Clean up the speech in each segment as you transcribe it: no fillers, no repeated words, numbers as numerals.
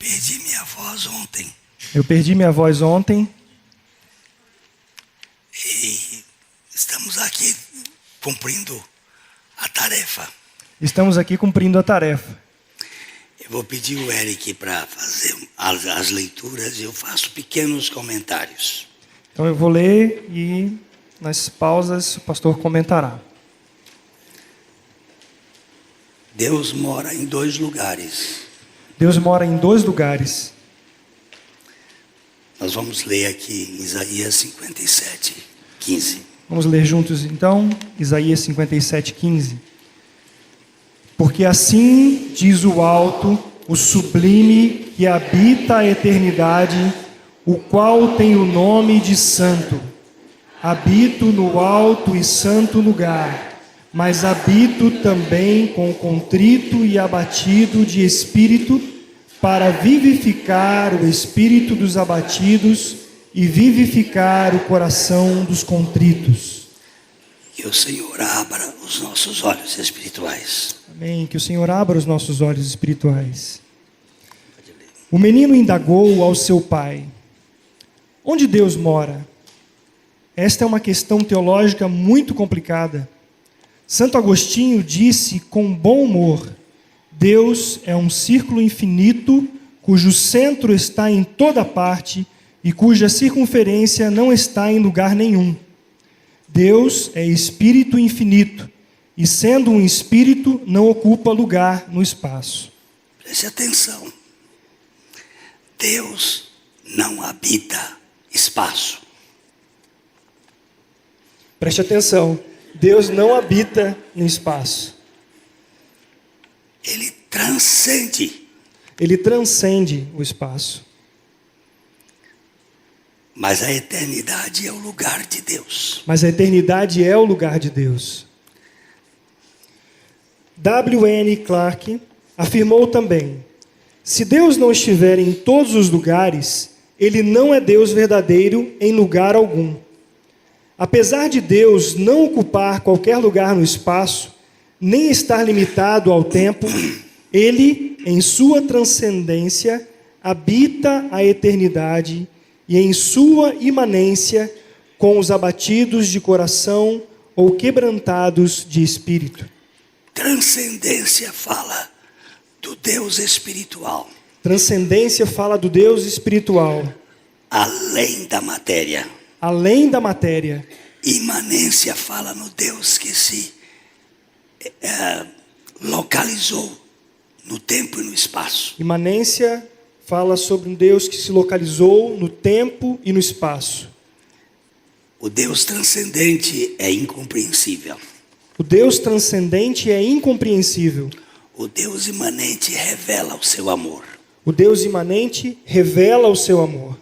Perdi minha voz ontem. Eu perdi minha voz ontem E estamos aqui cumprindo a tarefa. Estamos aqui cumprindo a tarefa. Eu vou pedir o Eric para fazer as leituras e eu faço pequenos comentários. Então eu vou ler e nas pausas o pastor comentará. Deus mora em 2 lugares. Deus mora em 2 lugares. Nós vamos ler aqui em Isaías 57, 15. Vamos ler juntos então, Isaías 57, 15. Porque assim diz o alto, o sublime que habita a eternidade, o qual tem o nome de santo. Habito no alto e santo lugar, mas habito também com o contrito e abatido de espírito, para vivificar o espírito dos abatidos e vivificar o coração dos contritos. Que o Senhor abra os nossos olhos espirituais. Amém. Que o Senhor abra os nossos olhos espirituais. O menino indagou ao seu pai: onde Deus mora? Esta é uma questão teológica muito complicada. Santo Agostinho disse com bom humor: Deus é um círculo infinito, cujo centro está em toda parte e cuja circunferência não está em lugar nenhum. Deus é espírito infinito, e sendo um espírito, não ocupa lugar no espaço. Preste atenção. Deus não habita espaço. Preste atenção. Deus não habita no espaço. Ele transcende. Ele transcende o espaço. Mas a eternidade é o lugar de Deus. Mas a eternidade é o lugar de Deus. W.N. Clarke afirmou também: se Deus não estiver em todos os lugares, ele não é Deus verdadeiro em lugar algum. Apesar de Deus não ocupar qualquer lugar no espaço, nem estar limitado ao tempo, ele, em sua transcendência, habita a eternidade e em sua imanência com os abatidos de coração ou quebrantados de espírito. Transcendência fala do Deus espiritual. Transcendência fala do Deus espiritual. Além da matéria. Além da matéria. Imanência fala no Deus que se localizou no tempo e no espaço. Imanência fala sobre um Deus que se localizou no tempo e no espaço. O Deus transcendente é incompreensível. O Deus transcendente é incompreensível. O Deus imanente revela o seu amor. O Deus imanente revela o seu amor.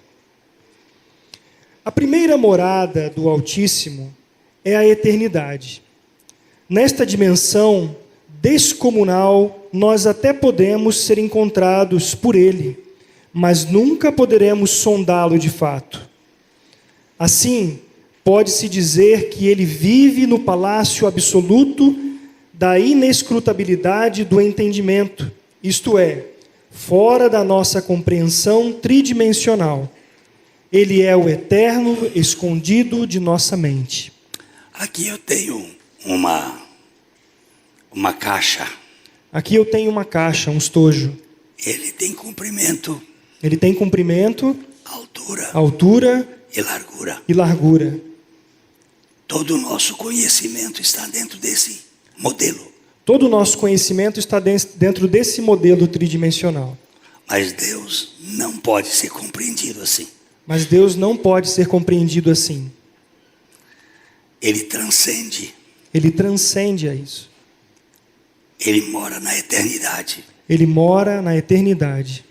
A primeira morada do Altíssimo é a eternidade. Nesta dimensão descomunal, nós até podemos ser encontrados por Ele, mas nunca poderemos sondá-lo de fato. Assim, pode-se dizer que Ele vive no palácio absoluto da inescrutabilidade do entendimento, isto é, fora da nossa compreensão tridimensional. Ele é o eterno escondido de nossa mente. Aqui eu tenho uma caixa. Aqui eu tenho uma caixa, um estojo. Ele tem comprimento. Ele tem comprimento, altura e largura. Todo o nosso conhecimento está dentro desse modelo. Todo o nosso conhecimento está dentro desse modelo tridimensional. Mas Deus não pode ser compreendido assim. Mas Deus não pode ser compreendido assim. Ele transcende. Ele transcende a isso. Ele mora na eternidade. Ele mora na eternidade.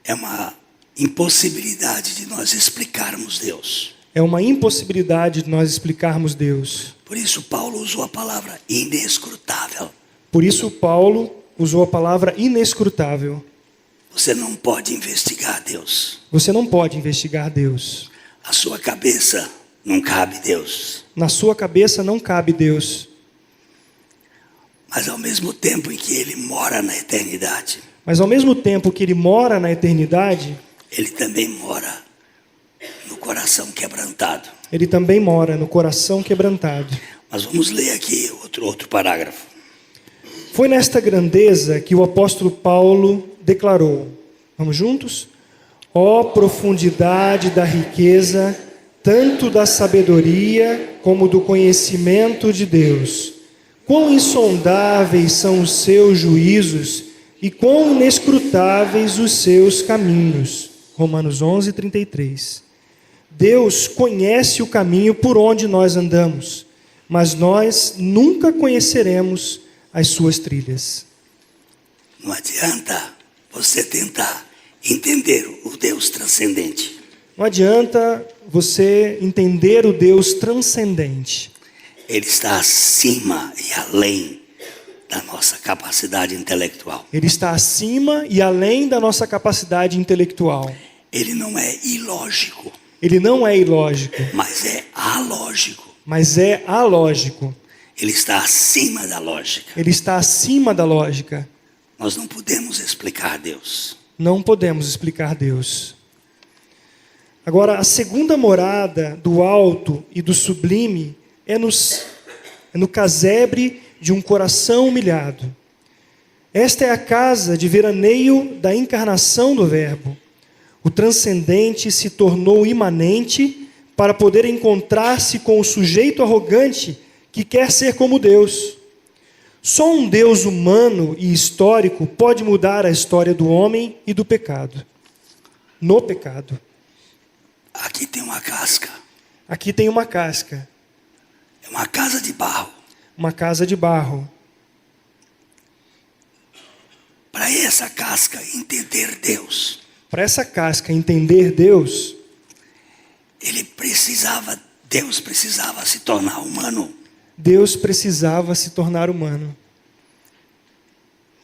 É uma impossibilidade de nós explicarmos Deus. É uma impossibilidade de nós explicarmos Deus. Por isso Paulo usou a palavra inescrutável. Por isso Paulo usou a palavra inescrutável. Você não pode investigar Deus. Você não pode investigar Deus. A sua cabeça não cabe Deus. Na sua cabeça não cabe Deus. Mas ao mesmo tempo em que Ele mora na eternidade. Mas ao mesmo tempo que ele mora na eternidade, ele também mora no coração quebrantado. ele também mora no coração quebrantado. Mas vamos ler aqui outro parágrafo. Foi nesta grandeza que o apóstolo Paulo declarou. Vamos juntos? Ó profundidade da riqueza, tanto da sabedoria como do conhecimento de Deus. Quão insondáveis são os seus juízos e quão inescrutáveis os seus caminhos. Romanos 11:33. Deus conhece o caminho por onde nós andamos, mas nós nunca conheceremos as suas trilhas. Não adianta você tentar entender o Deus transcendente. Não adianta você entender o Deus transcendente. Ele está acima e além da nossa capacidade intelectual. Ele está acima e além da nossa capacidade intelectual. Ele não é ilógico, Ele não é ilógico, mas é alógico. mas é alógico. Ele está acima da lógica. Ele está acima da lógica. Nós não podemos explicar Deus. Não podemos explicar Deus. Agora, a segunda morada do alto e do sublime é no casebre de um coração humilhado. Esta é a casa de veraneio da encarnação do Verbo. O transcendente se tornou imanente para poder encontrar-se com o sujeito arrogante que quer ser como Deus. Só um Deus humano e histórico pode mudar a história do homem e do pecado. No pecado. Aqui tem uma casca. Aqui tem uma casca. É uma casa de barro. Uma casa de barro. Para essa casca entender Deus, Para essa casca entender Deus, Deus precisava se tornar humano. Deus precisava se tornar humano.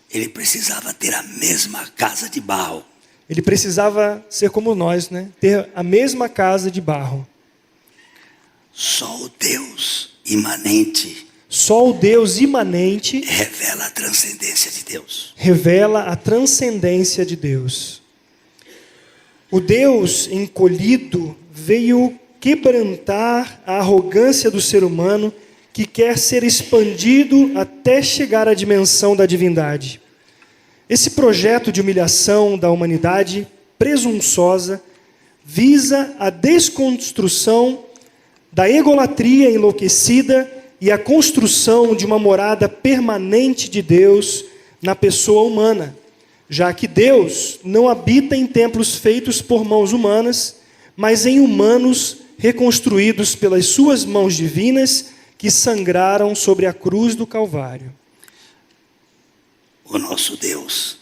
Ele precisava ter a mesma casa de barro. Ele precisava ser como nós, né? Ter a mesma casa de barro. Só o Deus imanente Só o Deus imanente revela a transcendência de Deus. revela a transcendência de Deus. O Deus encolhido veio quebrantar a arrogância do ser humano que quer ser expandido até chegar à dimensão da divindade. Esse projeto de humilhação da humanidade presunçosa visa a desconstrução da egolatria enlouquecida e a construção de uma morada permanente de Deus na pessoa humana, já que Deus não habita em templos feitos por mãos humanas, mas em humanos reconstruídos pelas suas mãos divinas que sangraram sobre a cruz do Calvário. O nosso Deus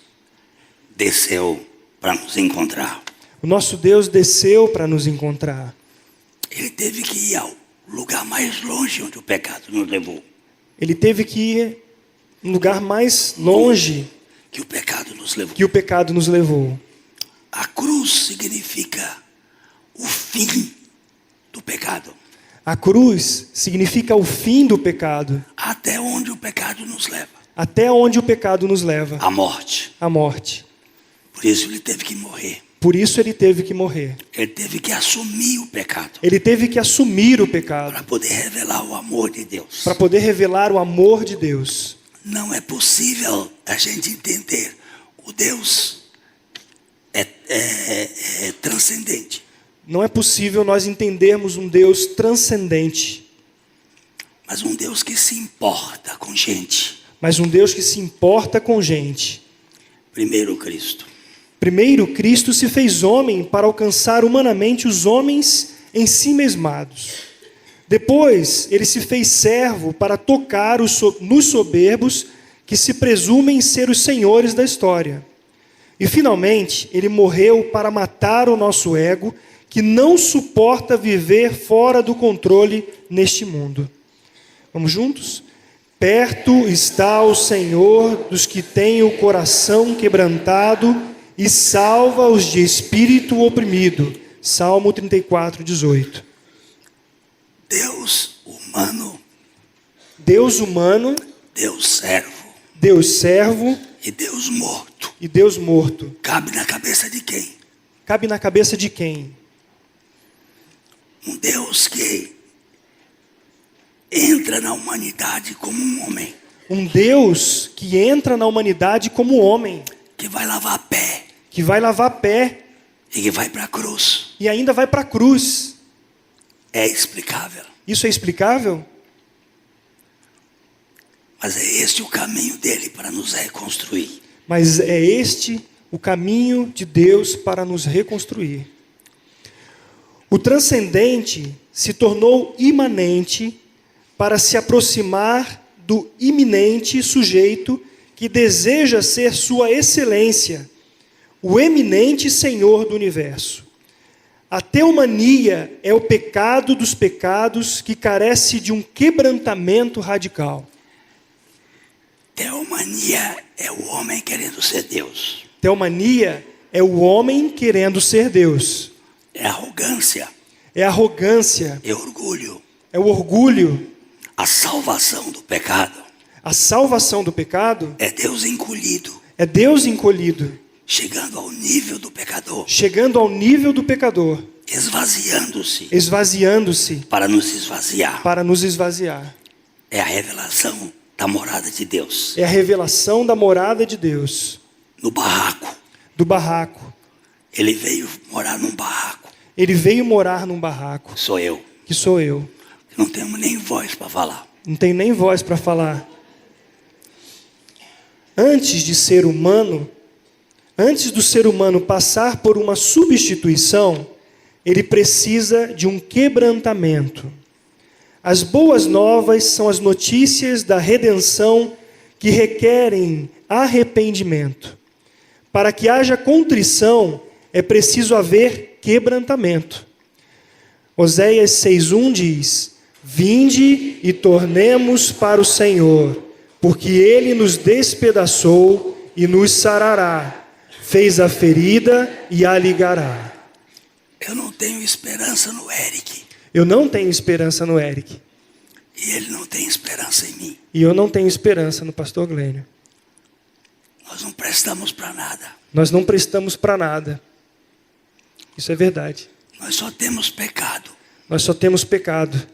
desceu para nos encontrar. O nosso Deus desceu para nos encontrar. Ele teve que ir ao lugar mais longe onde o pecado nos levou. Ele teve que ir no lugar mais longe Que o pecado nos levou. que o pecado nos levou. A cruz significa o fim do pecado. A cruz significa o fim do pecado, Até onde o pecado nos leva. até onde o pecado nos leva, A morte. a morte. Por isso ele teve que morrer. Por isso ele teve que morrer. Ele teve que assumir o pecado. Ele teve que assumir o pecado Para poder revelar o amor de Deus. para poder revelar o amor de Deus. Não é possível a gente entender o Deus transcendente. Não é possível nós entendermos um Deus transcendente, Mas um Deus que se importa com gente. mas um Deus que se importa com gente. Primeiro Cristo. Primeiro, Cristo se fez homem para alcançar humanamente os homens em si mesmados. Depois, ele se fez servo para tocar nos soberbos que se presumem ser os senhores da história. E, finalmente, ele morreu para matar o nosso ego, que não suporta viver fora do controle neste mundo. Vamos juntos? Perto está o Senhor dos que têm o coração quebrantado e salva os de espírito oprimido. Salmo 34, 18. Deus humano. Deus humano, Deus servo. Deus servo E Deus morto. e Deus morto. Cabe na cabeça de quem? Cabe na cabeça de quem? Um Deus que entra na humanidade como um homem. Um Deus que entra na humanidade como homem, Que vai lavar pé. que vai lavar pé E que vai para a cruz. e ainda vai para a cruz. É explicável. Isso é explicável? Mas é este o caminho dele para nos reconstruir. Mas é este o caminho de Deus para nos reconstruir. O transcendente se tornou imanente para se aproximar do iminente sujeito que deseja ser sua excelência, o eminente Senhor do universo. A teomania é o pecado dos pecados que carece de um quebrantamento radical. Teomania é o homem querendo ser Deus. Teomania é o homem querendo ser Deus. É arrogância. É arrogância. É orgulho. É o orgulho. A salvação do pecado A salvação do pecado é Deus encolhido, é Deus encolhido, chegando ao nível do pecador, chegando ao nível do pecador, esvaziando-se esvaziando-se para nos esvaziar. para nos esvaziar. É a revelação da morada de Deus. É a revelação da morada de Deus, No barraco. do barraco. Ele veio morar num barraco. Ele veio morar num barraco, Sou eu. que sou eu. Não tenho nem voz para falar. Não tenho nem voz para falar. Antes de ser humano, antes do ser humano passar por uma substituição, ele precisa de um quebrantamento. As boas novas são as notícias da redenção que requerem arrependimento. Para que haja contrição, é preciso haver quebrantamento. Oséias 6:1 diz: Vinde e tornemos para o Senhor, porque Ele nos despedaçou e nos sarará, fez a ferida e a ligará. Eu não tenho esperança no Eric. Eu não tenho esperança no Eric. E ele não tem esperança em mim. E eu não tenho esperança no pastor Glênio. Nós não prestamos para nada. Nós não prestamos para nada. Isso é verdade. Nós só temos pecado. Nós só temos pecado.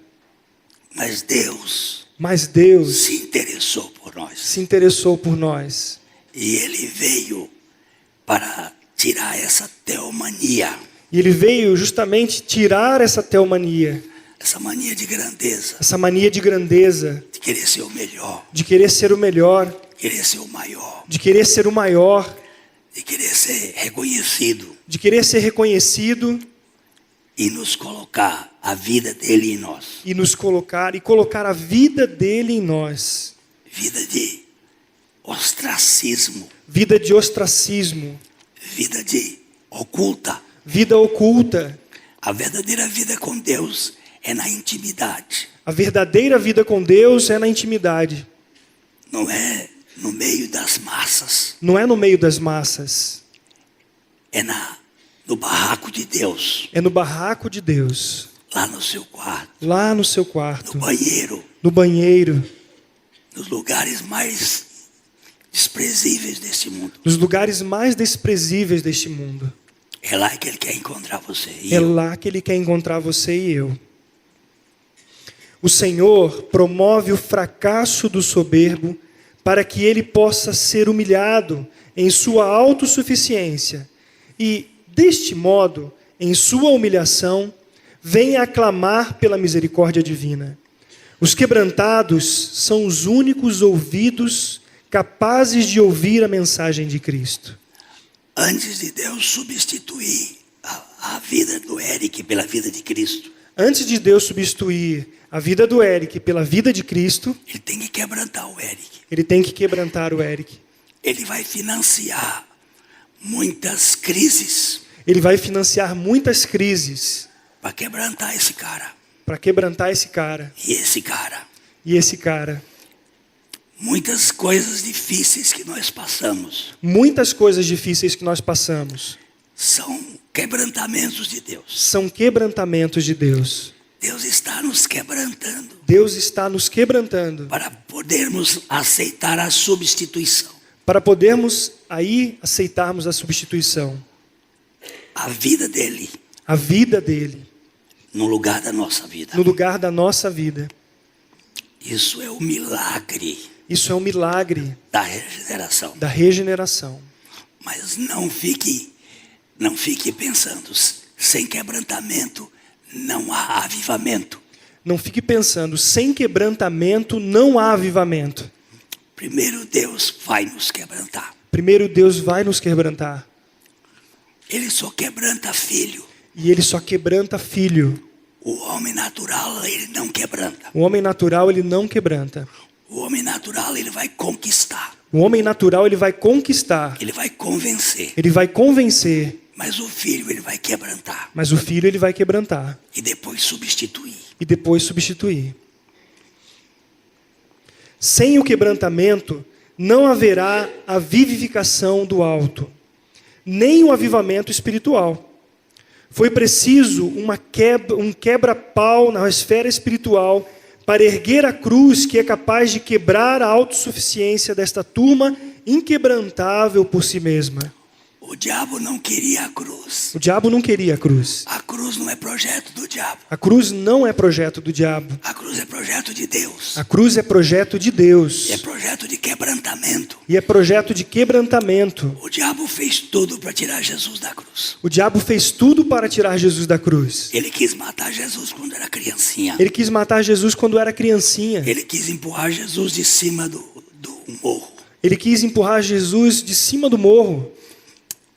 Mas Deus Mas Deus se interessou por nós. se interessou por nós. E Ele veio para tirar essa teomania. E Ele veio justamente tirar essa teomania, Essa mania de grandeza. essa mania de grandeza, De querer ser o melhor. de querer ser o melhor, Querer ser o maior. de querer ser o maior, De querer ser reconhecido. de querer ser reconhecido E nos colocar a vida dele em nós. e nos colocar a vida dele em nós. Vida de ostracismo. Vida de ostracismo, Vida de oculta. vida oculta. A verdadeira vida com Deus é na intimidade. A verdadeira vida com Deus é na intimidade, Não é no meio das massas. não é no meio das massas, É no barraco de Deus. é no barraco de Deus, Lá no seu quarto. lá no seu No quarto, banheiro. no banheiro, Nos lugares mais desprezíveis deste mundo. nos lugares mais desprezíveis deste mundo. É lá que Ele quer encontrar você e É eu. lá que Ele quer encontrar você e eu. O Senhor promove o fracasso do soberbo para que ele possa ser humilhado em sua autossuficiência e, deste modo, em sua humilhação, venha aclamar pela misericórdia divina. Os quebrantados são os únicos ouvidos capazes de ouvir a mensagem de Cristo. Antes de Deus substituir a vida do Eric pela vida de Cristo, Antes de Deus substituir a vida do Eric pela vida de Cristo, Ele tem que quebrantar o Eric. ele tem que quebrantar o Eric. Ele vai financiar muitas crises Ele vai financiar muitas crises para quebrantar esse cara. para quebrantar esse cara E esse cara. e esse cara. Muitas coisas difíceis que nós passamos Muitas coisas difíceis que nós passamos são quebrantamentos de Deus. são quebrantamentos de Deus. Deus está nos quebrantando Deus está nos quebrantando para podermos aceitar a substituição. para podermos aí aceitarmos a substituição. A vida dele A vida dele, no lugar da nossa vida. no lugar da nossa vida. Isso é o milagre Isso é um milagre da regeneração. da regeneração. Mas não fique pensando, sem quebrantamento não há avivamento. Não fique pensando, sem quebrantamento não há avivamento. Primeiro Deus vai nos quebrantar. Primeiro Deus vai nos quebrantar. Ele só quebranta filho. E ele só quebranta filho. O homem natural, ele não quebranta. O homem natural, ele não quebranta. O homem natural, ele vai conquistar. O homem natural, ele vai conquistar. Ele vai convencer. Ele vai convencer. Mas o filho, ele vai quebrantar. Mas o filho, ele vai quebrantar. E depois substituir. E depois substituir. Sem o quebrantamento, não haverá a vivificação do alto, nem o avivamento espiritual. Foi preciso um quebra-pau na esfera espiritual para erguer a cruz que é capaz de quebrar a autossuficiência desta turma inquebrantável por si mesma. O diabo não queria a cruz. O diabo não queria a cruz. A cruz não é projeto do diabo. A cruz não é projeto do diabo. A cruz é projeto de Deus. A cruz é projeto de Deus. É projeto de quebrantamento. E é projeto de quebrantamento. O diabo fez tudo para tirar Jesus da cruz. O diabo fez tudo para tirar Jesus da cruz. Ele quis matar Jesus quando era criancinha. Ele quis matar Jesus quando era criancinha. Ele quis empurrar Jesus de cima do morro. Ele quis empurrar Jesus de cima do morro.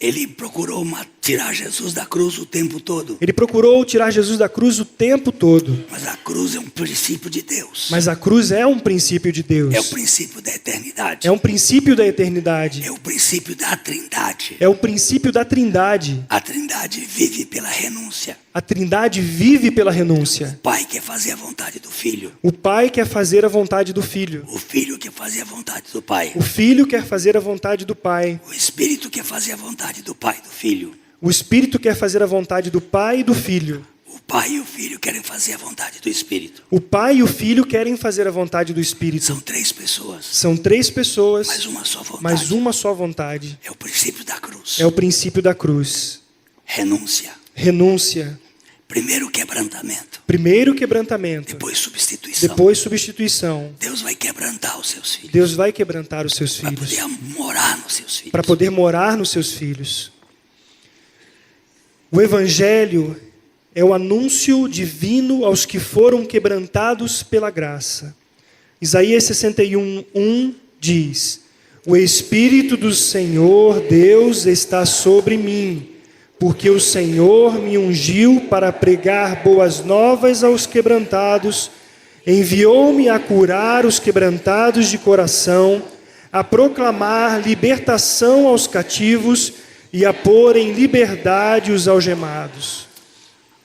Ele procurou tirar Jesus da cruz o tempo todo. Ele procurou tirar Jesus da cruz o tempo todo. Mas a cruz é um princípio de Deus. Mas a cruz é um princípio de Deus. É o princípio da eternidade. É um princípio da eternidade. É o princípio da trindade. É o princípio da trindade. A trindade vive pela renúncia. A trindade vive pela renúncia. O Pai quer fazer a vontade do Filho. O Pai quer fazer a vontade do Filho. O Filho quer fazer a vontade do Pai. O Filho quer fazer a vontade do Pai. O Espírito quer fazer a vontade do Pai e do Filho. O Espírito quer fazer a vontade do Pai e do Filho. O Pai e o Filho querem fazer a vontade do Espírito. O Pai e o Filho querem fazer a vontade do Espírito. São três pessoas. São três pessoas, Mas uma só vontade. mas uma só vontade. É o princípio da cruz. É o princípio da cruz. Renúncia. Renúncia. Primeiro quebrantamento. Primeiro quebrantamento. Depois substituição. Depois substituição. Deus vai quebrantar os seus filhos. Deus vai quebrantar os seus Para filhos. poder morar nos seus filhos. Para poder morar nos seus filhos. O Evangelho é o anúncio divino aos que foram quebrantados pela graça. Isaías 61:1 diz: O Espírito do Senhor Deus está sobre mim, porque o Senhor me ungiu para pregar boas novas aos quebrantados, enviou-me a curar os quebrantados de coração, a proclamar libertação aos cativos e a pôr em liberdade os algemados.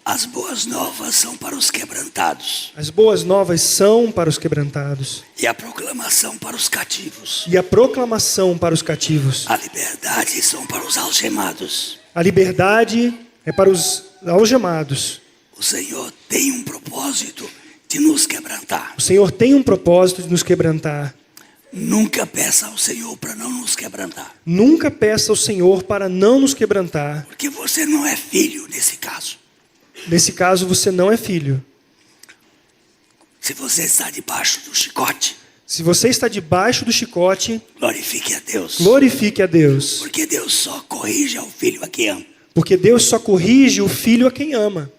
As boas novas são para os quebrantados. As boas novas são para os quebrantados. E a proclamação para os cativos. E a proclamação para os cativos. A liberdade são para os algemados. A liberdade é para os algemados. O Senhor tem um propósito de nos quebrantar. O Senhor tem um propósito de nos quebrantar. Nunca peça ao Senhor para não nos quebrantar. Nunca peça ao Senhor para não nos quebrantar. Porque você não é filho nesse caso. Nesse caso, você não é filho. Se você está debaixo do chicote, Se você está debaixo do chicote, glorifique a Deus. glorifique a Deus. Porque Deus só corrige ao filho a quem ama. Porque Deus só corrige o filho a quem ama.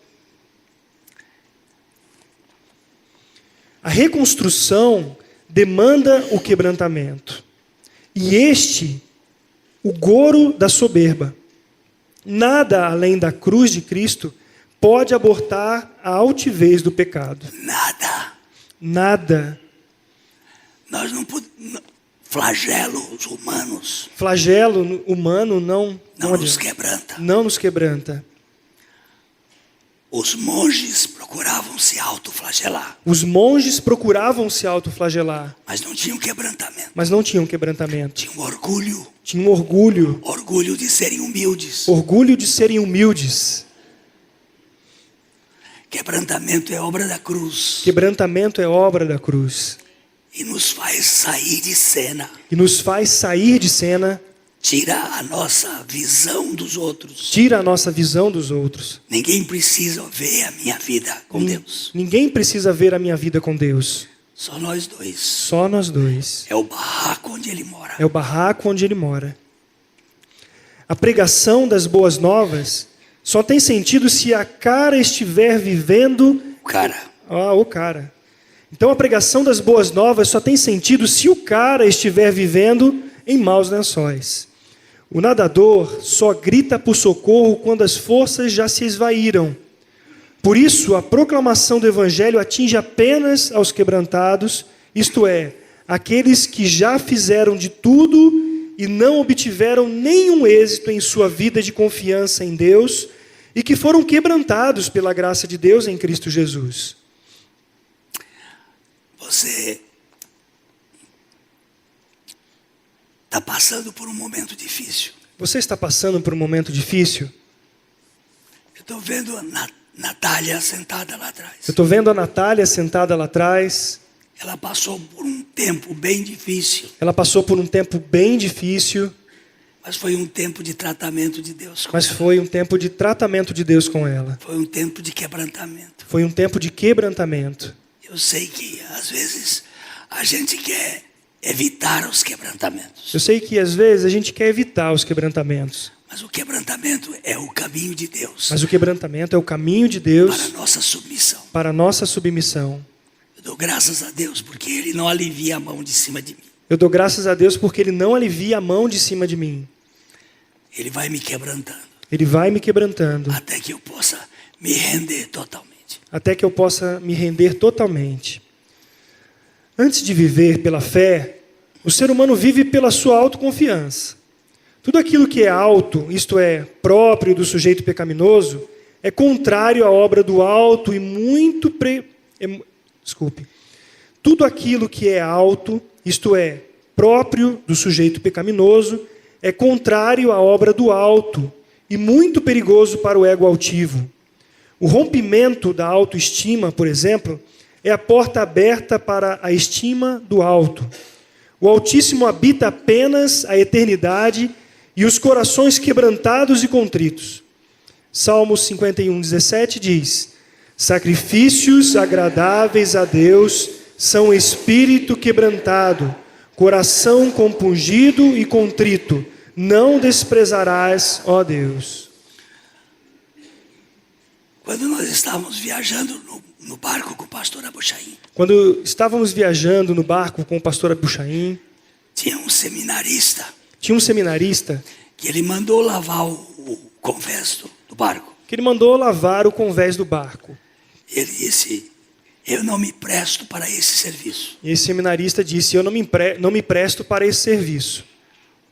A reconstrução demanda o quebrantamento. E este, o goro da soberba. Nada além da cruz de Cristo pode abortar a altivez do pecado. Nada. Nada. Nós não podemos. Flagelos humanos Flagelo humano não nos quebranta. não nos quebranta. Os monges procuravam se autoflagelar, Os monges procuravam se autoflagelar, mas não tinham quebrantamento. mas não tinham quebrantamento. Tinham orgulho. Tinham orgulho, Orgulho de serem humildes. orgulho de serem humildes. Quebrantamento é obra da cruz. Quebrantamento é obra da cruz. E nos faz sair de cena. E nos faz sair de cena tira a nossa visão dos outros. Tira a nossa visão dos outros. Ninguém precisa ver a minha vida com Deus. Ninguém precisa ver a minha vida com Deus. Só nós dois. Só nós dois. É o barraco onde ele mora. É o barraco onde ele mora. A pregação das boas novas só tem sentido se a cara estiver vivendo... O cara. O cara. Então a pregação das boas novas só tem sentido se o cara estiver vivendo em maus lençóis. O nadador só grita por socorro quando as forças já se esvaíram. Por isso, a proclamação do Evangelho atinge apenas aos quebrantados, isto é, aqueles que já fizeram de tudo e não obtiveram nenhum êxito em sua vida de confiança em Deus e que foram quebrantados pela graça de Deus em Cristo Jesus. Você está passando por um momento difícil. Você está passando por um momento difícil? Eu estou vendo a Natália sentada lá atrás. Eu estou vendo a Natália sentada lá atrás. Ela passou por um tempo bem difícil. Ela passou por um tempo bem difícil. Mas foi um tempo de tratamento de Deus com ela. Foi um tempo de tratamento de Deus com ela. Foi um tempo de quebrantamento. Foi um tempo de quebrantamento. Eu sei que, às vezes, a gente quer evitar os quebrantamentos. Eu sei que, às vezes, a gente quer evitar os quebrantamentos. Mas o quebrantamento é o caminho de Deus. Mas o quebrantamento é o caminho de Deus para a nossa submissão. Para a nossa submissão. Eu dou graças a Deus porque Ele não alivia a mão de cima de mim. Eu dou graças a Deus porque Ele não alivia a mão de cima de mim. Ele vai me quebrantando. Ele vai me quebrantando. Até que eu possa me render totalmente. Até que eu possa me render totalmente. Antes de viver pela fé, o ser humano vive pela sua autoconfiança. Tudo aquilo que é alto, isto é, próprio do sujeito pecaminoso, é contrário à obra do alto e muito... Tudo aquilo que é alto, isto é, próprio do sujeito pecaminoso, é contrário à obra do alto e muito perigoso para o ego altivo. O rompimento da autoestima, por exemplo, é a porta aberta para a estima do alto. O Altíssimo habita apenas a eternidade e os corações quebrantados e contritos. Salmos 51:17 diz: sacrifícios agradáveis a Deus são espírito quebrantado, coração compungido e contrito, não desprezarás, ó Deus. Quando nós estávamos viajando no barco com o pastor Abuchaim. Quando estávamos viajando no barco com o pastor Abuchaim, tinha um seminarista. Tinha um seminarista que ele mandou lavar o convés do barco. Que ele mandou lavar o convés do barco. Ele disse: eu não me presto para esse serviço. E esse seminarista disse: eu não me presto para esse serviço.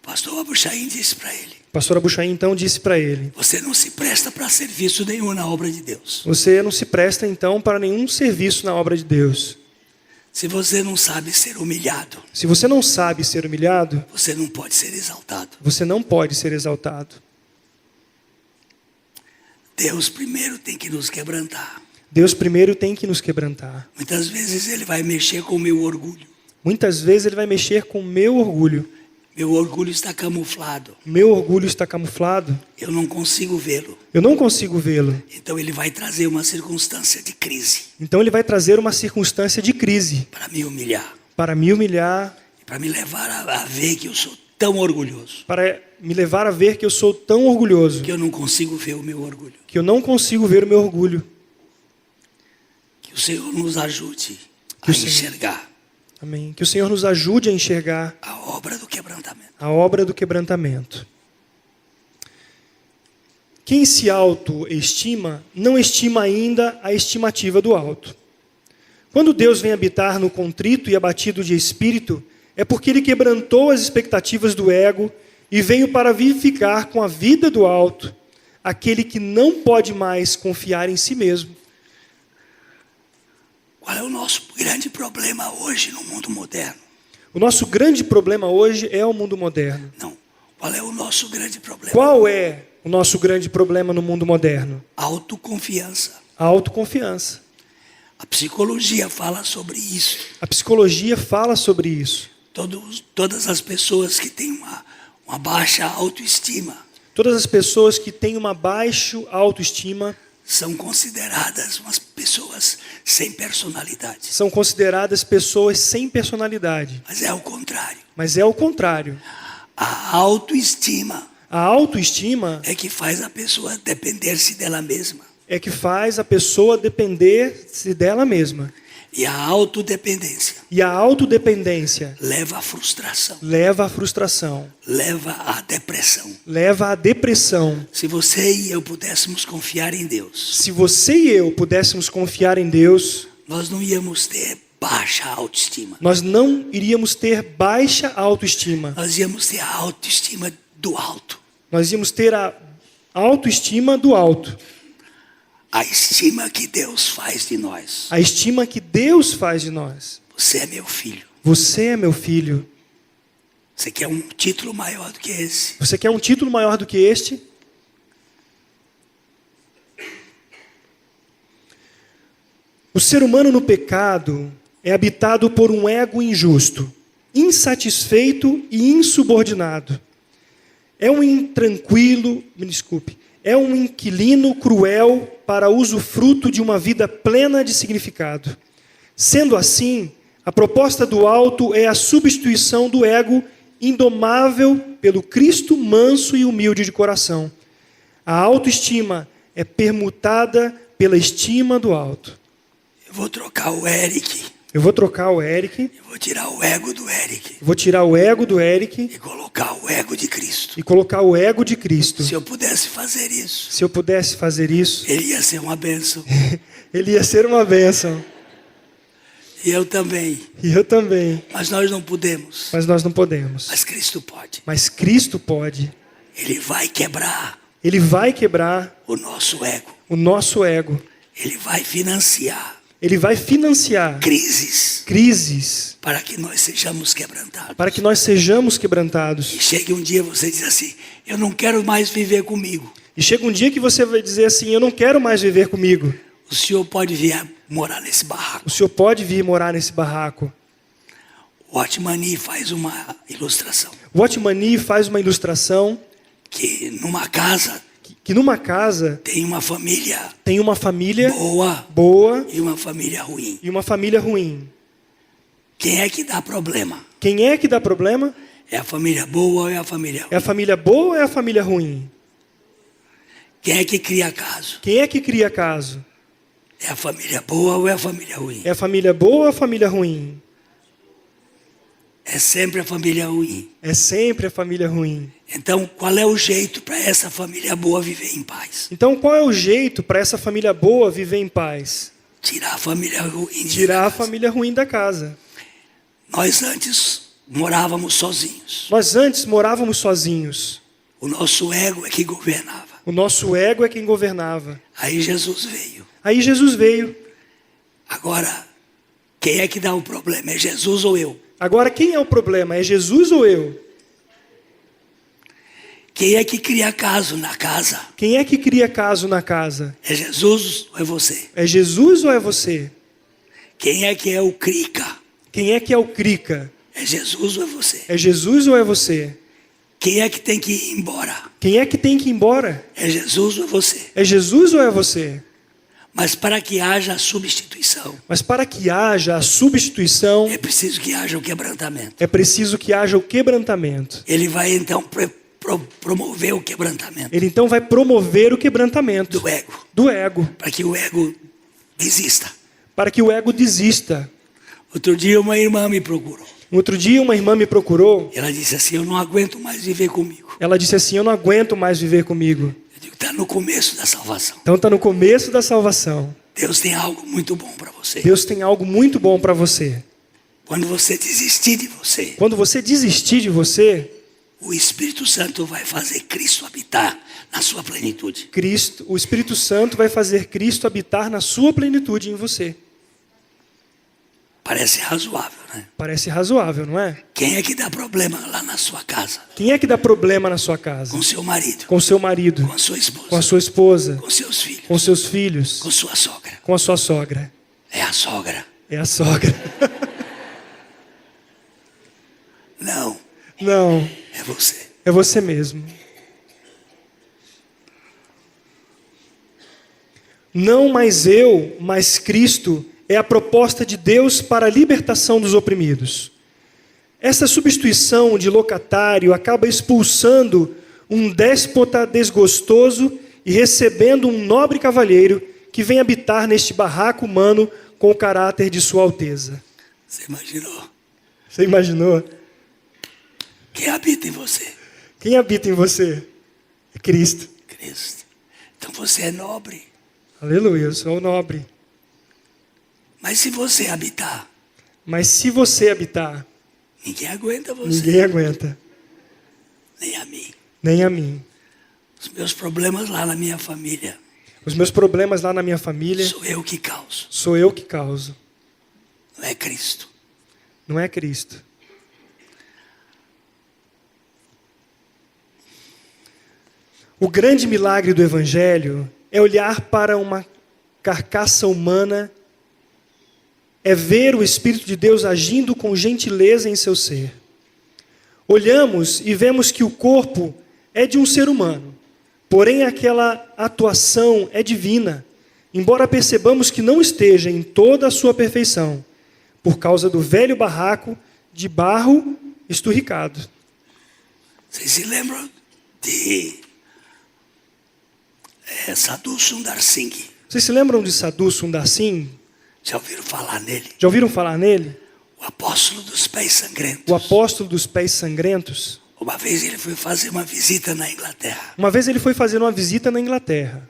O pastor Abuchaim disse para ele. O pastor Abuchaim então disse para ele: você não se presta para serviço nenhum na obra de Deus. Você não se presta então para nenhum serviço na obra de Deus. Se você não sabe ser humilhado. Se você não sabe ser humilhado. Você não pode ser exaltado. Você não pode ser exaltado. Deus primeiro tem que nos quebrantar. Deus primeiro tem que nos quebrantar. Muitas vezes Ele vai mexer com o meu orgulho. Muitas vezes Ele vai mexer com o meu orgulho. Meu orgulho está camuflado. Meu orgulho está camuflado. Eu não consigo vê-lo. Eu não consigo vê-lo. Então Ele vai trazer uma circunstância de crise. Então Ele vai trazer uma circunstância de crise. Para me humilhar. Para me humilhar. E para me levar a ver que eu sou tão orgulhoso. Para me levar a ver que eu sou tão orgulhoso. Que eu não consigo ver o meu orgulho. Que eu não consigo ver o meu orgulho. Que o Senhor nos ajude a enxergar. Amém. Que o Senhor nos ajude a enxergar a obra do quebrantamento. A obra do quebrantamento. Quem se autoestima, não estima ainda a estimativa do alto. Quando Deus vem habitar no contrito e abatido de espírito, é porque Ele quebrantou as expectativas do ego e veio para vivificar com a vida do alto aquele que não pode mais confiar em si mesmo. Qual é o nosso grande problema hoje no mundo moderno? O nosso grande problema hoje é o mundo moderno. Não. Qual é o nosso grande problema? Qual é o nosso grande problema no mundo moderno? Autoconfiança. A autoconfiança. A psicologia fala sobre isso. A psicologia fala sobre isso. Todas as pessoas que têm uma uma baixa autoestima Todas as pessoas que têm uma baixa autoestima são consideradas umas pessoas sem personalidade. são consideradas pessoas sem personalidade. Mas é o contrário. Mas é o contrário. A autoestima A autoestima é que faz a pessoa depender-se dela mesma. é que faz a pessoa depender-se dela mesma. E a autodependência E a autodependência leva à frustração, leva à frustração, leva à depressão. leva à depressão. Se você e eu pudéssemos confiar em Deus, Se você e eu pudéssemos confiar em Deus, nós não íamos ter baixa autoestima. nós não iríamos ter baixa autoestima. Nós íamos ter a autoestima do alto. Nós íamos ter a autoestima do alto. A estima que Deus faz de nós. A estima que Deus faz de nós. Você é meu filho. Você é meu filho. Você quer um título maior do que esse? Você quer um título maior do que este? O ser humano no pecado é habitado por um ego injusto, insatisfeito e insubordinado. É um intranquilo, me desculpe, é um inquilino cruel para usufruto de uma vida plena de significado. Sendo assim, a proposta do alto é a substituição do ego indomável pelo Cristo manso e humilde de coração. A autoestima é permutada pela estima do alto. Eu vou trocar o Eric. Eu vou trocar o Eric, Eu vou tirar o ego do Eric vou tirar o ego do Eric e colocar o ego de Cristo. e colocar o ego de Cristo. Se eu pudesse fazer isso, Se eu pudesse fazer isso, ele ia ser uma bênção. ele ia ser uma bênção. E eu também. E eu também. Mas nós não podemos. Mas nós não podemos. Mas Cristo pode. Mas Cristo pode. Ele vai quebrar Ele vai quebrar o nosso ego. o nosso ego. Ele vai financiar Ele vai financiar crises crises para que nós sejamos quebrantados. para que nós sejamos quebrantados. E chegue um dia você diz assim: eu não quero mais viver comigo. E chega um dia que você vai dizer assim: eu não quero mais viver comigo. O senhor pode vir morar nesse barraco. O senhor pode vir morar nesse barraco. O Otmani faz uma ilustração O Otmani faz uma ilustração que numa casa que numa casa tem uma família tem uma família boa boa e uma família ruim. e uma família ruim. Quem é que dá problema? Quem é que dá problema? É a família boa ou é a família É a ruim? família boa ou é a família ruim? Quem é que cria caso? Quem é que cria caso? É a família boa ou é a família ruim? É a família boa ou a família ruim? É sempre a família ruim. É sempre a família ruim. Então, qual é o jeito para essa família boa viver em paz? Então, qual é o jeito para essa família boa viver em paz? Tirar a família ruim. Tirar a família ruim da casa. Nós antes morávamos sozinhos. Nós antes morávamos sozinhos. O nosso ego é que governava. O nosso ego é quem governava. Aí Jesus veio. Aí Jesus veio. Agora, quem é que dá o problema? É Jesus ou eu? Agora, quem é o problema? É Jesus ou eu? Quem é que cria caso na casa? Quem é que cria caso na casa? É Jesus ou é você? É Jesus ou é você? Quem é que é o crica? Quem é que é o crica? É Jesus ou é você? É Jesus ou é você? Quem é que tem que ir embora? Quem é que tem que ir embora? É Jesus ou é você? É Jesus ou é você? Mas para que haja substituição, Mas para que haja a substituição, é preciso que haja o quebrantamento. é preciso que haja o quebrantamento. Ele vai então promover o quebrantamento Ele então vai promover o quebrantamento do ego, do ego, para que o ego desista. para que o ego desista. Outro dia uma irmã me procurou. Um outro dia uma irmã me procurou. Ela disse assim: eu não aguento mais viver comigo. Ela disse assim: eu não aguento mais viver comigo. Eu digo: está no começo da salvação. Então está no começo da salvação. Deus tem algo muito bom para você. Deus tem algo muito bom para você. Quando você desistir de você, Quando você desistir de você, o Espírito Santo vai fazer Cristo habitar na sua plenitude. o Espírito Santo vai fazer Cristo habitar na sua plenitude em você. Parece razoável, né? Parece razoável, não é? Quem é que dá problema lá na sua casa? Quem é que dá problema na sua casa? Com seu marido, Com seu marido, com a sua esposa, com a sua esposa, com seus filhos, com seus filhos, com sua sogra. com a sua sogra. É a sogra. É a sogra. Não, Não, é você. É você mesmo. Não mais eu, mas Cristo é a proposta de Deus para a libertação dos oprimidos. Essa substituição de locatário acaba expulsando um déspota desgostoso e recebendo um nobre cavalheiro que vem habitar neste barraco humano com o caráter de Sua Alteza. Você imaginou? Você imaginou? Quem habita em você? Quem habita em você? É Cristo. Cristo. Então você é nobre. Aleluia, eu sou nobre. Mas se você habitar, Mas se você habitar, ninguém aguenta você. ninguém aguenta, Nem a mim. nem a mim. Os meus problemas lá na minha família, Os meus problemas lá na minha família, sou eu que causo. sou eu que causo, Não é Cristo. não é Cristo. O grande milagre do Evangelho é olhar para uma carcaça humana, é ver o Espírito de Deus agindo com gentileza em seu ser. Olhamos e vemos que o corpo é de um ser humano, porém aquela atuação é divina, embora percebamos que não esteja em toda a sua perfeição, por causa do velho barraco de barro esturricado. Vocês se lembram de Sadhu Sundar Singh? Vocês se lembram de Sadhu Sundar Singh? Já ouviram falar nele? Já ouviram falar nele? O apóstolo dos pés sangrentos. O apóstolo dos pés sangrentos. Uma vez ele foi fazer uma visita na Inglaterra. Uma vez ele foi fazer uma visita na Inglaterra.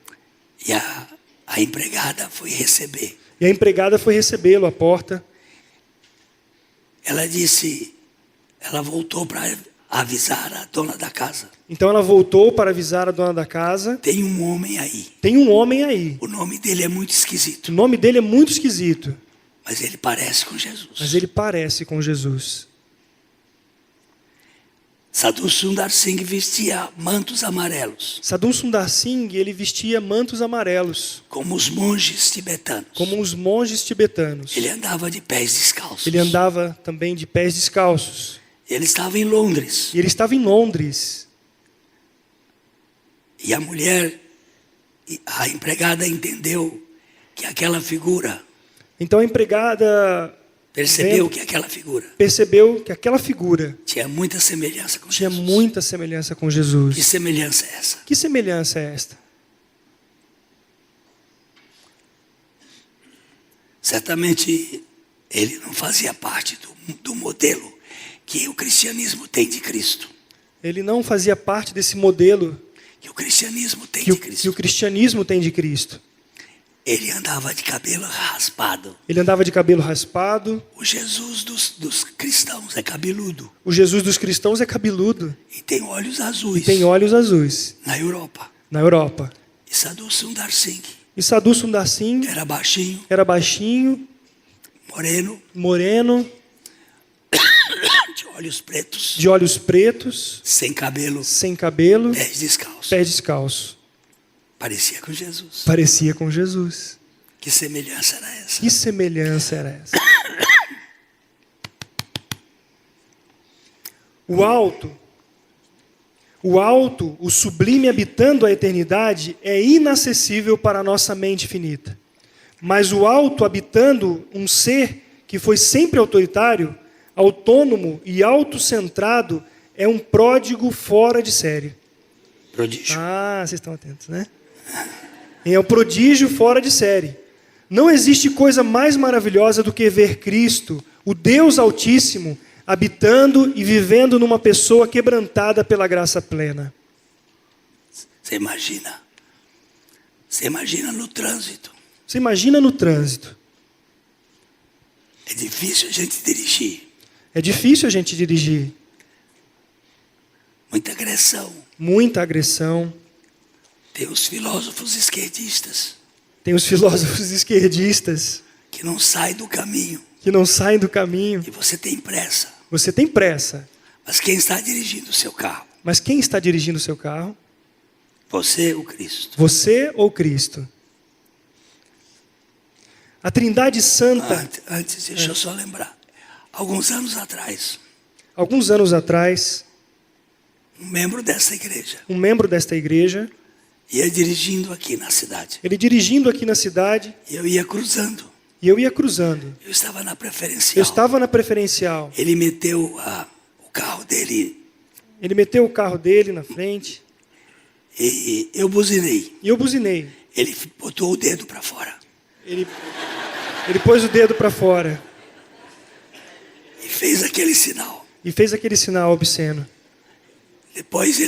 E a empregada foi receber. E a empregada foi recebê-lo à porta. Ela disse, ela voltou para avisar a dona da casa. Então ela voltou para avisar a dona da casa. Tem um homem aí. Tem um homem aí. O nome dele é muito esquisito. O nome dele é muito esquisito, Mas ele parece com Jesus. mas ele parece com Jesus. Sadhu Sundar Singh vestia mantos amarelos, Sadhu Sundar Singh, ele vestia mantos amarelos, como os monges tibetanos. como os monges tibetanos. Ele andava de pés descalços. Ele andava também de pés descalços. Ele estava em Londres. E ele estava em Londres. E a mulher, a empregada entendeu que aquela figura, Então a empregada percebeu que aquela figura percebeu que aquela figura tinha muita semelhança com tinha Jesus. muita semelhança com Jesus. Que semelhança é essa? Que semelhança é esta? Certamente ele não fazia parte do modelo que o cristianismo tem de Cristo. Ele não fazia parte desse modelo Que o cristianismo tem que de o Cristo. cristianismo tem de Cristo. Ele andava de cabelo raspado. Ele andava de cabelo raspado. O Jesus dos cristãos é cabeludo. O Jesus dos cristãos é cabeludo E tem olhos e azuis. tem olhos azuis Na Europa. na Europa. E Sadhu Sundar Singh E Sadhu Sundar Singh era baixinho, era baixinho, moreno, moreno, de olhos pretos, de olhos pretos, sem cabelo, sem cabelo, pés descalços. pés descalços. Parecia com Jesus. Parecia com Jesus. Que semelhança era essa? Que semelhança era essa? O alto, o sublime habitando a eternidade é inacessível para a nossa mente finita. Mas o alto habitando um ser que foi sempre autoritário, autônomo e autocentrado, é um pródigo fora de série. Prodígio. Ah, vocês estão atentos, né? É um prodígio fora de série. Não existe coisa mais maravilhosa do que ver Cristo, o Deus Altíssimo, habitando e vivendo numa pessoa quebrantada pela graça plena. Você imagina? Você imagina no trânsito. Você imagina no trânsito. É difícil a gente dirigir. É difícil a gente dirigir. Muita agressão. Muita agressão. Tem os filósofos esquerdistas Tem os filósofos esquerdistas que não saem do caminho. que não saem do caminho. E você tem pressa. Você tem pressa. Mas quem está dirigindo o seu carro? Mas quem está dirigindo o seu carro? Você ou Cristo? Você ou Cristo? A Trindade Santa, Antes, deixa eu só lembrar. Alguns anos atrás, alguns anos atrás, um membro dessa igreja, um membro desta igreja, ia dirigindo aqui na cidade. ele dirigindo aqui na cidade, E eu ia cruzando. e eu ia cruzando. Eu estava na Eu preferencial. estava na preferencial. Ele meteu o carro dele Ele meteu o carro dele na frente e eu buzinei. e eu buzinei. Ele botou o dedo para fora Ele pôs o dedo para fora e fez aquele sinal. e fez aquele sinal obsceno. Depois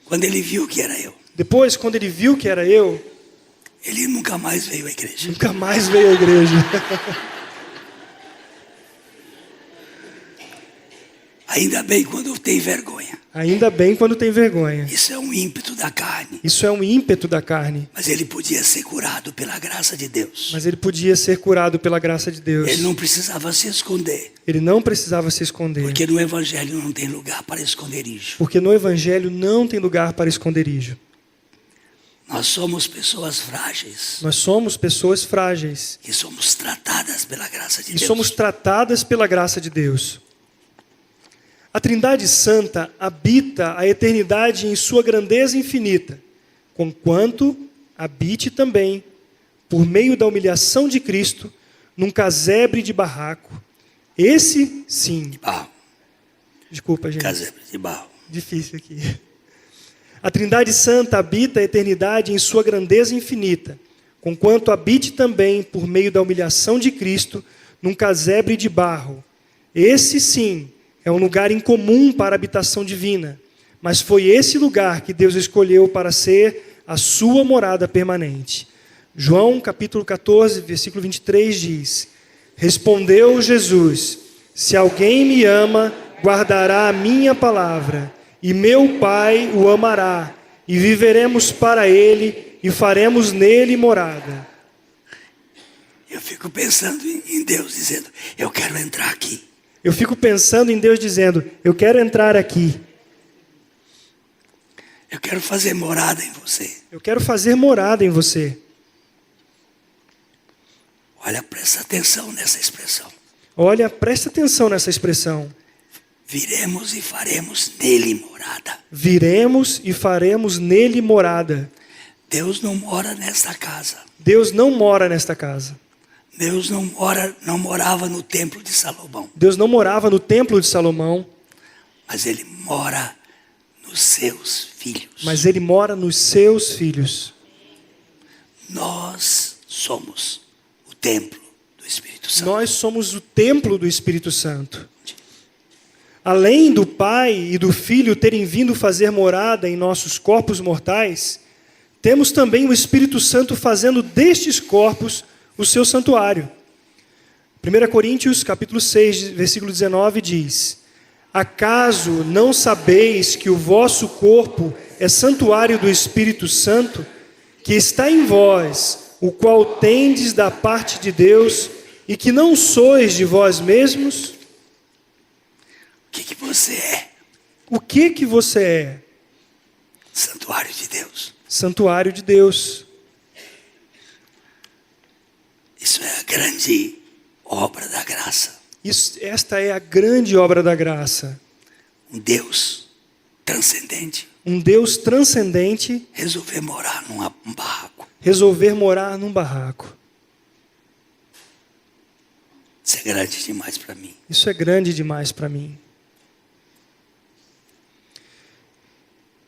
quando ele viu que era eu, Depois, quando ele viu que era eu, ele nunca mais veio à igreja. nunca mais veio à igreja. Ainda bem quando tem vergonha. Ainda bem quando tem vergonha. Isso é um ímpeto da carne. Isso é um ímpeto da carne. Mas ele podia ser curado pela graça de Deus. Mas ele podia ser curado pela graça de Deus. Ele não precisava se esconder. Ele não precisava se esconder. Porque no Evangelho não tem lugar para esconderijo. Porque no Evangelho não tem lugar para esconderijo. Nós somos pessoas frágeis. Nós somos pessoas frágeis. E somos tratadas pela graça de E Deus. somos tratadas pela graça de Deus. A Trindade Santa habita a eternidade em sua grandeza infinita, conquanto habite também, por meio da humilhação de Cristo, num casebre de barraco. Esse, sim. De barro. Desculpa, gente. Casebre de barro. Difícil aqui. A Trindade Santa habita a eternidade em sua grandeza infinita, conquanto habite também, por meio da humilhação de Cristo, num casebre de barro. Esse, sim, é um lugar incomum para a habitação divina, mas foi esse lugar que Deus escolheu para ser a sua morada permanente. João capítulo 14, versículo 23 diz: Respondeu Jesus: Se alguém me ama, guardará a minha palavra, e meu Pai o amará, e viveremos para ele, e faremos nele morada. Eu fico pensando em Deus dizendo, eu quero entrar aqui. Eu fico pensando em Deus dizendo, eu quero entrar aqui. Eu quero fazer morada em você. Eu quero fazer morada em você. Olha, presta atenção nessa expressão. Olha, presta atenção nessa expressão. Viremos e faremos nele morada. Viremos e faremos nele morada. Deus não mora nesta casa. Deus não mora nesta casa. Deus não morava no templo de Salomão. Deus não morava no templo de Salomão. Mas ele mora nos seus filhos. Mas ele mora nos seus filhos. Nós somos o templo do Espírito Santo. Nós somos o templo do Espírito Santo. Além do Pai e do Filho terem vindo fazer morada em nossos corpos mortais, temos também o Espírito Santo fazendo destes corpos o seu santuário. 1 Coríntios capítulo 6, versículo 19 diz: Acaso não sabeis que o vosso corpo é santuário do Espírito Santo, que está em vós, o qual tendes da parte de Deus, e que não sois de vós mesmos? O que você é? O que você é? Santuário de Deus. Santuário de Deus. Isso é a grande obra da graça. Esta é a grande obra da graça. Um Deus transcendente. Um Deus transcendente Resolver morar num barraco. resolver morar num barraco. Isso é grande demais para mim. Isso é grande demais para mim.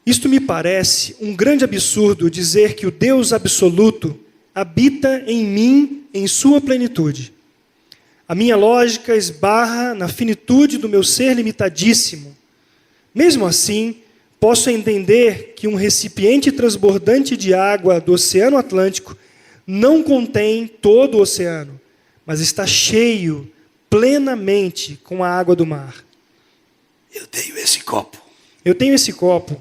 Isto me parece um grande absurdo dizer que o Deus absoluto habita em mim em sua plenitude. A minha lógica esbarra na finitude do meu ser limitadíssimo. Mesmo assim, posso entender que um recipiente transbordante de água do Oceano Atlântico não contém todo o oceano, mas está cheio plenamente com a água do mar. Eu tenho esse copo. Eu tenho esse copo.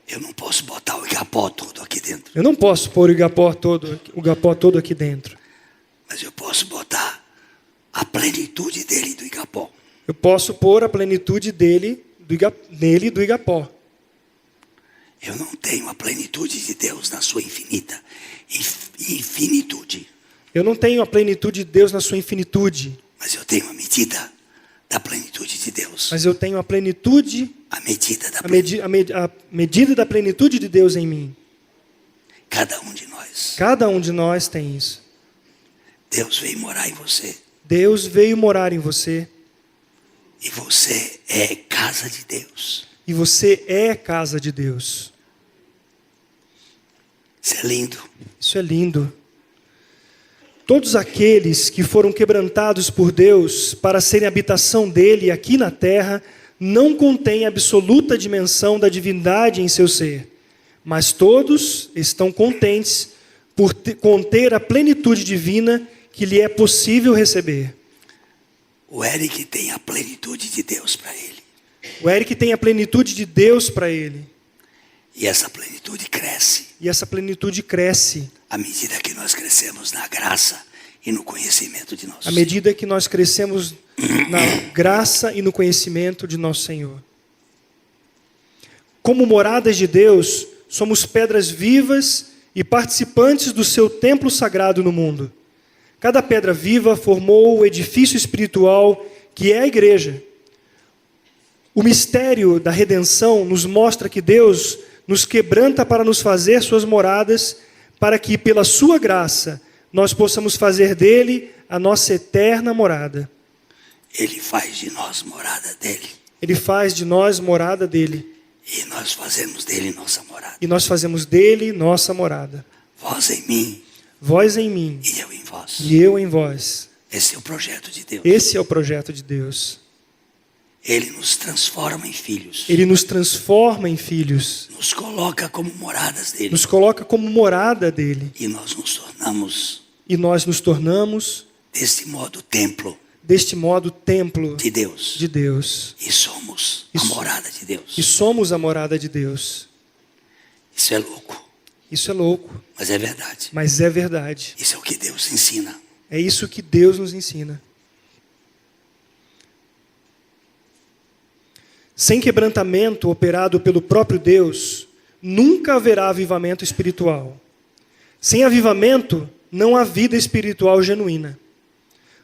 Eu não posso botar o igapó todo aqui dentro. Eu não posso pôr o igapó todo aqui dentro. Mas eu posso botar a plenitude dele do igapó. Eu posso pôr a plenitude dele, nele do igapó. Eu não tenho a plenitude de Deus na sua infinitude. Eu não tenho a plenitude de Deus na sua infinitude. Mas eu tenho a medida da plenitude de Deus. mas eu tenho a plenitude, A medida da a medida da plenitude de Deus em mim. Cada um de nós. Cada um de nós tem isso. Deus veio morar em você. Deus veio morar em você. E você é casa de Deus. E você é casa de Deus. Isso é lindo. Isso é lindo. Todos aqueles que foram quebrantados por Deus para serem habitação dele aqui na terra, não contêm absoluta dimensão da divindade em seu ser, mas todos estão contentes por conter a plenitude divina que lhe é possível receber. O Eric tem a plenitude de Deus para ele. O Eric tem a plenitude de Deus para ele. E essa plenitude cresce E essa plenitude cresce à medida que nós crescemos na graça e no conhecimento de nosso à medida que nós crescemos na graça e no conhecimento de nosso Senhor. Como moradas de Deus, somos pedras vivas e participantes do seu templo sagrado no mundo. Cada pedra viva formou o edifício espiritual que é a igreja. O mistério da redenção nos mostra que Deus nos quebranta para nos fazer suas moradas, para que, pela sua graça, nós possamos fazer dele a nossa eterna morada. Ele faz de nós morada dele. Ele faz de nós morada dele. E nós fazemos dele nossa morada. E nós fazemos dele nossa morada. Vós em mim Vós em mim e eu em vós. e eu em vós. Esse é o projeto de Deus. Esse é o projeto de Deus. Ele nos transforma em filhos. Ele nos transforma em filhos. Nos coloca como moradas dele. Nos coloca como morada dele. E nós nos tornamos, E nós nos tornamos, deste modo, templo deste modo, templo de Deus. de Deus. E somos a morada de Deus. E somos a morada de Deus. Isso é louco, Isso é louco, mas é verdade. mas é verdade. Isso é o que Deus ensina. É isso que Deus nos ensina. Sem quebrantamento operado pelo próprio Deus, nunca haverá avivamento espiritual. Sem avivamento, não há vida espiritual genuína.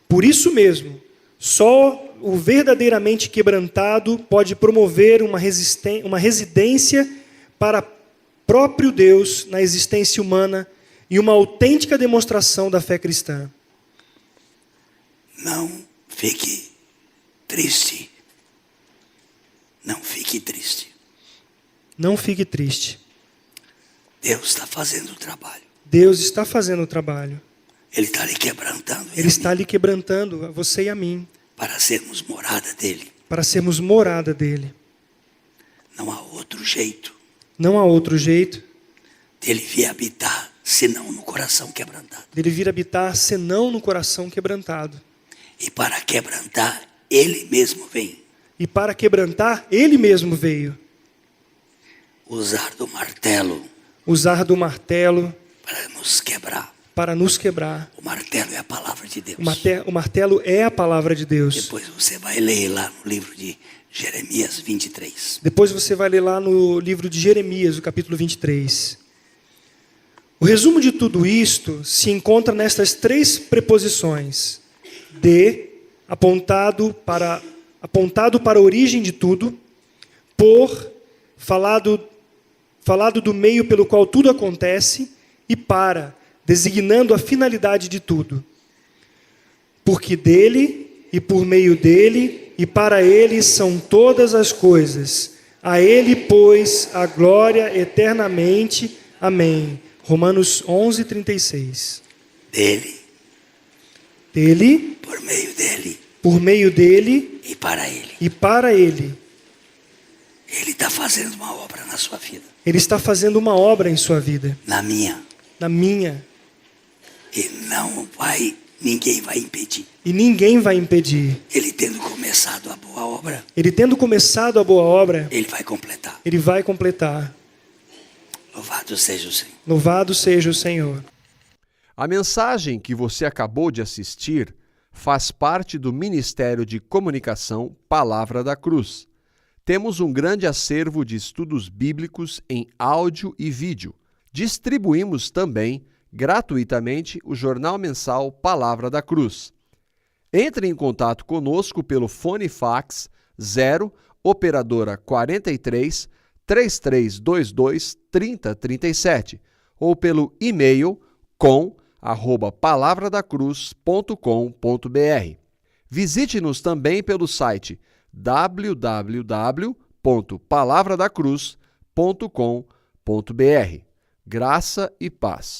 Por isso mesmo, só o verdadeiramente quebrantado pode promover uma residência para próprio Deus na existência humana e uma autêntica demonstração da fé cristã. Não fique triste. Não fique triste. Não fique triste. Deus está fazendo o trabalho. Deus está fazendo o trabalho. Ele está lhe quebrantando. Ele está lhe quebrantando, a você e a mim, para sermos morada dele. para sermos morada dele. Não há outro jeito Não há outro jeito dele vir habitar, senão no coração quebrantado. dele vir habitar senão no coração quebrantado. E para quebrantar, ele mesmo vem. E para quebrantar, ele mesmo veio. Usar do martelo Usar do martelo para nos quebrar. para nos quebrar. O martelo é a palavra de Deus. O martelo é a palavra de Deus. Depois você vai ler lá no livro de Jeremias 23. Depois você vai ler lá no livro de Jeremias, o capítulo 23. O resumo de tudo isto se encontra nestas três preposições. De, apontado para a origem de tudo. Por, falado do meio pelo qual tudo acontece. E para, designando a finalidade de tudo. Porque dele, e por meio dele, e para ele são todas as coisas. A ele, pois, a glória eternamente. Amém. Romanos 11, 36. Dele, por meio dele, e para ele. e para ele. Ele está fazendo uma obra na sua vida. Ele está fazendo uma obra em sua vida. Na minha. Na minha. E ninguém vai impedir. E ninguém vai impedir. Ele tendo começado a boa obra, Ele tendo começado a boa obra, ele vai completar. ele vai completar. Louvado seja o Senhor. Louvado seja o Senhor. A mensagem que você acabou de assistir faz parte do Ministério de Comunicação Palavra da Cruz. Temos um grande acervo de estudos bíblicos em áudio e vídeo. Distribuímos também, gratuitamente, o jornal mensal Palavra da Cruz. Entre em contato conosco pelo fone fax 0 operadora 43 3322 3037 ou pelo e-mail com@palavradacruz.com.br. Visite-nos também pelo site www.palavradacruz.com.br. Graça e paz.